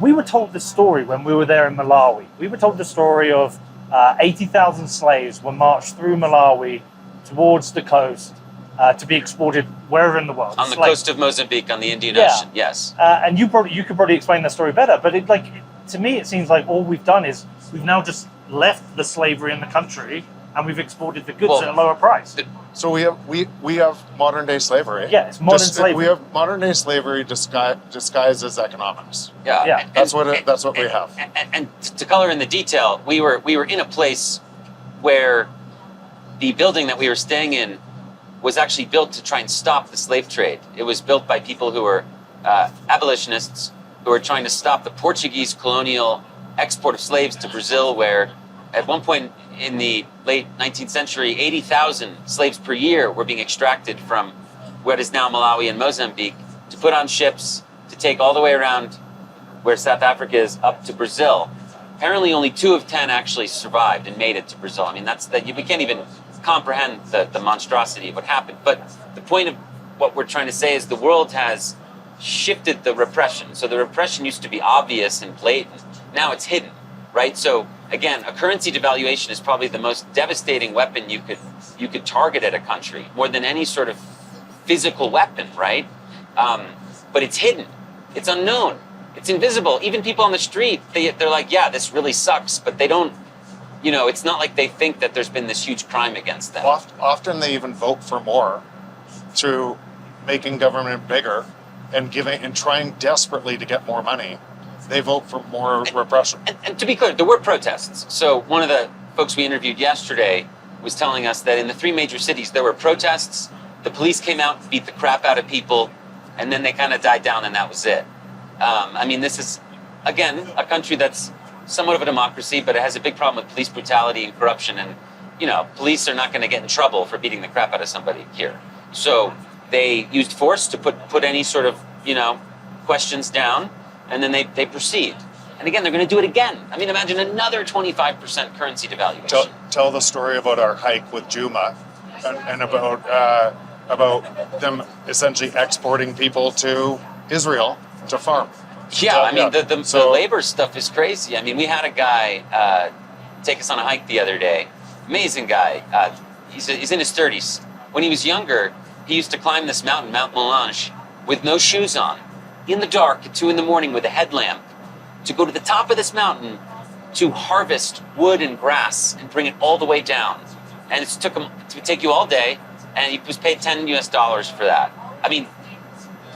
we were told the story when we were there in Malawi. We were told the story of 80,000 slaves were marched through Malawi towards the coast to be exported wherever in the world. On the coast of Mozambique, on the Indian Ocean, yes. And you could probably explain that story better, but to me it seems like all we've done is we've now just left the slavery in the country and we've exported the goods at a lower price. So we have modern day slavery. Yeah, it's modern slavery. We have modern day slavery disguised as economics. Yeah. That's what we have. And to color in the detail, we were in a place where the building that we were staying in was actually built to try and stop the slave trade. It was built by people who were abolitionists who were trying to stop the Portuguese colonial export of slaves to Brazil, where at one point in the late 19th century, 80,000 slaves per year were being extracted from what is now Malawi and Mozambique to put on ships to take all the way around where South Africa is up to Brazil. Apparently only 2 of 10 actually survived and made it to Brazil. I mean, we can't even comprehend the monstrosity of what happened. But the point of what we're trying to say is the world has shifted the repression. So the repression used to be obvious and blatant. Now it's hidden, right? So again, a currency devaluation is probably the most devastating weapon you could target at a country, more than any sort of physical weapon, right? But it's hidden, it's unknown, it's invisible. Even people on the street, they're like, yeah, this really sucks, but they don't, it's not like they think that there's been this huge crime against them. Often they even vote for more through making government bigger and trying desperately to get more money. They vote for more repression. And to be clear, there were protests. So one of the folks we interviewed yesterday was telling us that in the 3 major cities, there were protests. The police came out, beat the crap out of people, and then they kind of died down, and that was it. This is, again, a country that's somewhat of a democracy, but it has a big problem with police brutality and corruption. And, police are not going to get in trouble for beating the crap out of somebody here. So they used force to put any sort of, questions down. And then they proceed. And again, they're going to do it again. I mean, imagine another 25% currency devaluation. Tell the story about our hike with Juma and about them essentially exporting people to Israel to farm. Yeah, the labor stuff is crazy. I mean, we had a guy take us on a hike the other day. Amazing guy. He's in his 30s. When he was younger, he used to climb this mountain, Mount Melange, with no shoes on, in the dark at 2 a.m. with a headlamp, to go to the top of this mountain to harvest wood and grass and bring it all the way down. And it would take you all day, and he was paid $10 for that. I mean,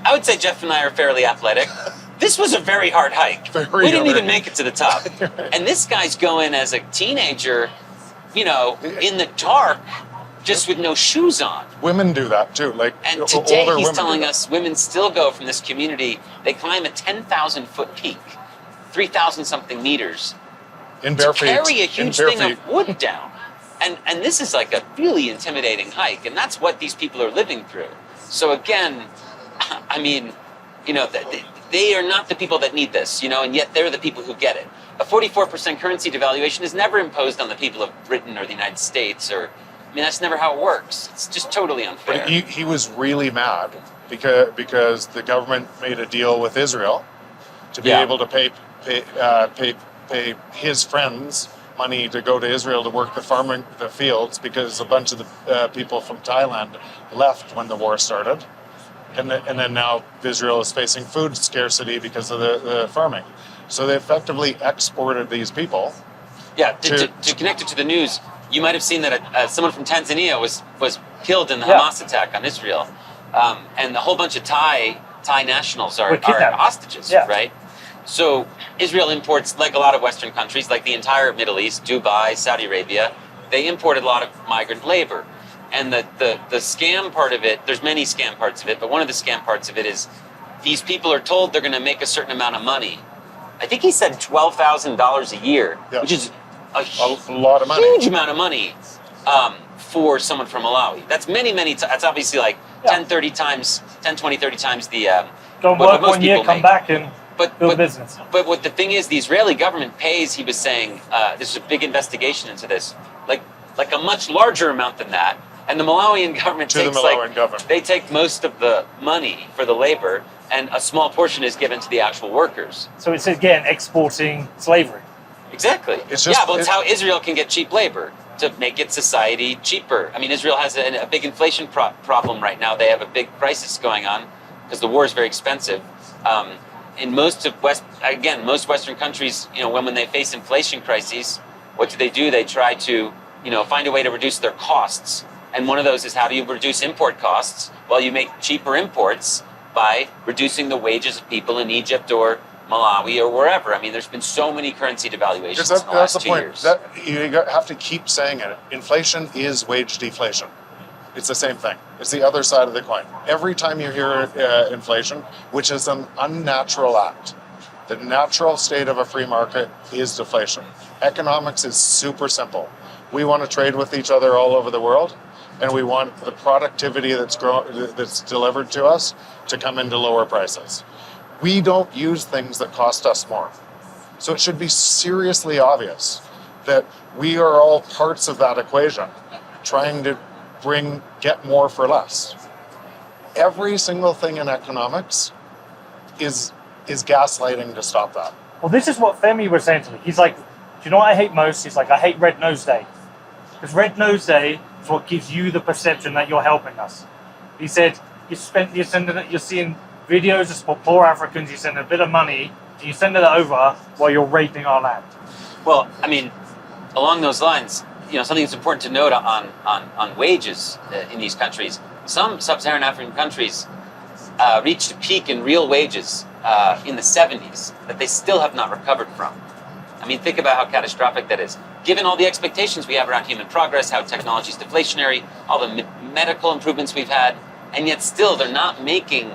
I would say Jeff and I are fairly athletic. This was a very hard hike. We didn't even make it to the top. And this guy's going as a teenager, in the dark, just with no shoes on. Women do that too. And today he's telling us women still go from this community, they climb a 10,000-foot peak, 3,000 something meters, in bare feet, to carry a huge thing of wood down. And this is like a really intimidating hike, and that's what these people are living through. So again, they are not the people that need this, and yet they're the people who get it. A 44% currency devaluation is never imposed on the people of Britain or the United States that's never how it works. It's just totally unfair. But he was really mad because the government made a deal with Israel to be able to pay his friends money to go to Israel to work the fields, because a bunch of the people from Thailand left when the war started, and then now Israel is facing food scarcity because of the farming. So they effectively exported these people. Yeah, to connect it to the news. You might have seen that someone from Tanzania was killed in the Hamas attack on Israel, and a whole bunch of Thai nationals are hostages, right? So Israel imports, like a lot of Western countries, like the entire Middle East, Dubai, Saudi Arabia, they import a lot of migrant labor. And the scam part of it, there's many scam parts of it, but one of the scam parts of it is these people are told they're going to make a certain amount of money. I think he said $12,000 a year, which is a lot of money. Huge amount of money for someone from Malawi. That's many that's obviously like 10, 20, 30 times the go work 1 year, come back and build business. But what the thing is, the Israeli government pays, he was saying, there's a big investigation into this, like a much larger amount than that. And the Malawian government they take most of the money for the labor, and a small portion is given to the actual workers. So it's again exporting slavery. Exactly. It's just- it's how Israel can get cheap labor to make its society cheaper. I mean, Israel has a big inflation problem right now. They have a big crisis going on because the war is very expensive. In most Western countries, when they face inflation crises, what do? They try to, find a way to reduce their costs. And one of those is, how do you reduce import costs? Well, you make cheaper imports by reducing the wages of people in Egypt or Malawi or wherever. I mean, there's been so many currency devaluations in the last 2 years. You have to keep saying it. Inflation is wage deflation. It's the same thing. It's the other side of the coin. Every time you hear inflation, which is an unnatural act, the natural state of a free market is deflation. Economics is super simple. We want to trade with each other all over the world, and we want the productivity that's delivered to us to come into lower prices. We don't use things that cost us more. So it should be seriously obvious that we are all parts of that equation, trying to get more for less. Every single thing in economics is gaslighting to stop that. Well, this is what Femi was saying to me. He's like, do you know what I hate most? He's like, I hate Red Nose Day. Because Red Nose Day is what gives you the perception that you're helping us. He said, you're seeing videos of poor Africans, you send a bit of money, and you send it over while you're raping our land. Well, I mean, along those lines, something that's important to note on wages in these countries. Some sub-Saharan African countries reached a peak in real wages in the 70s that they still have not recovered from. I mean, think about how catastrophic that is. Given all the expectations we have around human progress, how technology is deflationary, all the medical improvements we've had, and yet still they're not making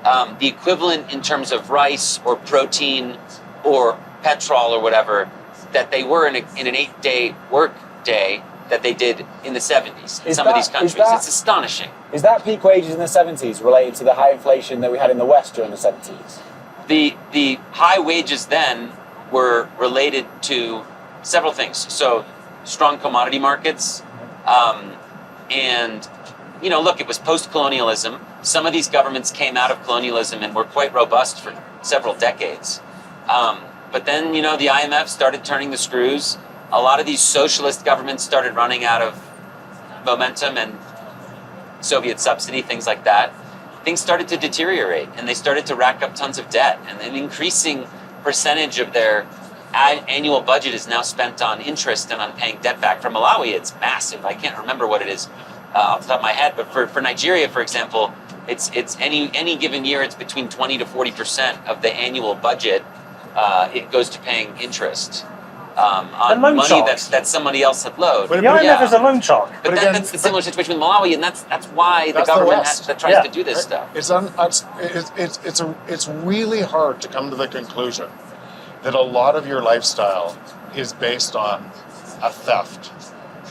the equivalent in terms of rice or protein or petrol or whatever that they were in an 8-day work day that they did in the 70s in some of these countries. It's astonishing. Is that peak wages in the 70s related to the high inflation that we had in the West during the 70s? The high wages then were related to several things. So strong commodity markets, and look, it was post-colonialism. Some of these governments came out of colonialism and were quite robust for several decades. But then, the IMF started turning the screws. A lot of these socialist governments started running out of momentum and Soviet subsidy, things like that. Things started to deteriorate, and they started to rack up tons of debt. And an increasing percentage of their annual budget is now spent on interest and on paying debt back. For Malawi, it's massive. I can't remember what it is off the top of my head, but for Nigeria, for example, it's any given year, it's between 20 to 40% of the annual budget. It goes to paying interest on money that somebody else had loaned. The IMF is a loan shark. But that's the similar situation with Malawi, and that's why the government tries to do this stuff. It's really hard to come to the conclusion that a lot of your lifestyle is based on a theft.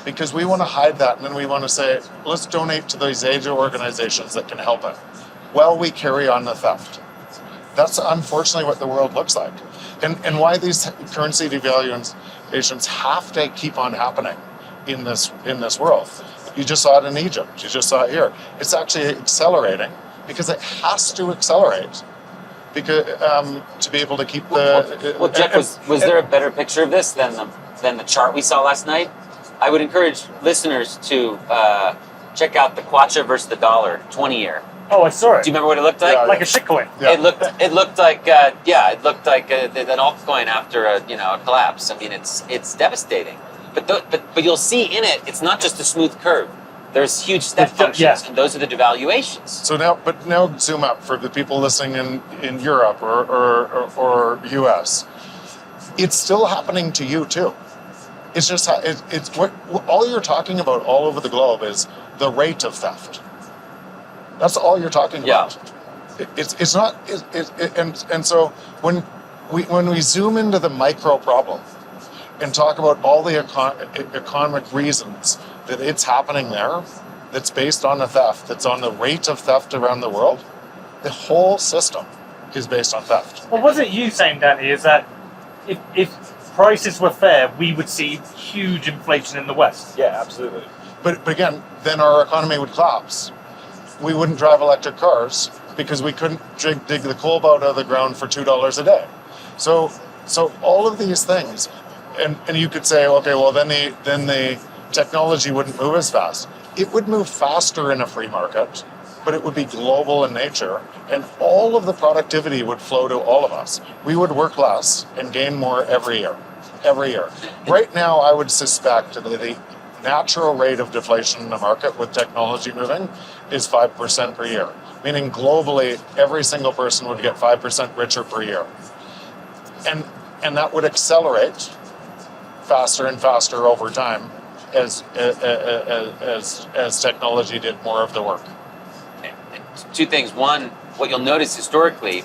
Because we want to hide that, and then we want to say, let's donate to these aid organizations that can help it. Well, we carry on the theft. That's unfortunately what the world looks like. And why these currency devaluations have to keep on happening in this world. You just saw it in Egypt. You just saw it here. It's actually accelerating because it has to accelerate because to be able to keep the. Well, Jeff, was there a better picture of this than the chart we saw last night? I would encourage listeners to check out the kwacha versus the dollar 20-year. Oh, I saw it. Do you remember what it looked like? Yeah, like a shitcoin. Yeah. It looked like an altcoin after a collapse. I mean, it's devastating. But you'll see in it, it's not just a smooth curve. There's huge step functions, and those are the devaluations. So now zoom up for the people listening in Europe or US. It's still happening to you too. It's just it's what all you're talking about all over the globe is the rate of theft. That's all you're talking about. It's not. And so when we zoom into the micro problem and talk about all the economic reasons that it's happening there, that's based on the theft, that's on the rate of theft around the world, the whole system is based on theft. Well, wasn't you saying, Danny, is that if prices were fair, we would see huge inflation in the West? Yeah, absolutely. But again, then our economy would collapse. We wouldn't drive electric cars because we couldn't dig the coal out of the ground for $2 a day. So all of these things, and you could say, okay, well then the technology wouldn't move as fast. It would move faster in a free market, but it would be global in nature, and all of the productivity would flow to all of us. We would work less and gain more every year. Right now, I would suspect that the natural rate of deflation in the market with technology moving is 5% per year, meaning globally, every single person would get 5% richer per year. And that would accelerate faster and faster over time as technology did more of the work. Two things. One, what you'll notice historically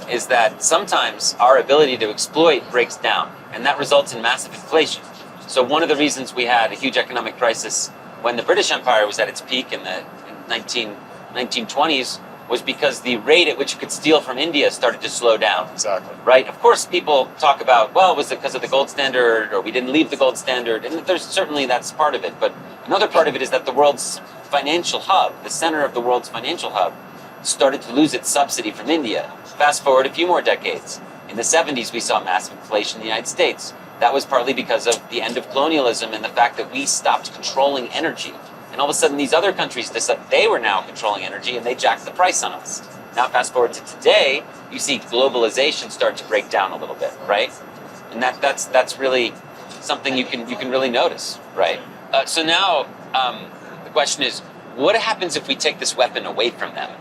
is that sometimes our ability to exploit breaks down, and that results in massive inflation. So one of the reasons we had a huge economic crisis when the British Empire was at its peak in the 1920s was because the rate at which you could steal from India started to slow down. Exactly. Right? Of course, people talk about, well, was it because of the gold standard, or we didn't leave the gold standard? And there's certainly that's part of it. But another part of it is that the world's financial hub, the center of the world's financial hub, started to lose its subsidy from India. Fast forward a few more decades. In the 70s, we saw massive inflation in the United States. That was partly because of the end of colonialism and the fact that we stopped controlling energy. And all of a sudden, these other countries decided they were now controlling energy, and they jacked the price on us. Now, fast forward to today, you see globalization start to break down a little bit, right? And that's really something you can really notice, right? So now the question is, what happens if we take this weapon away from them?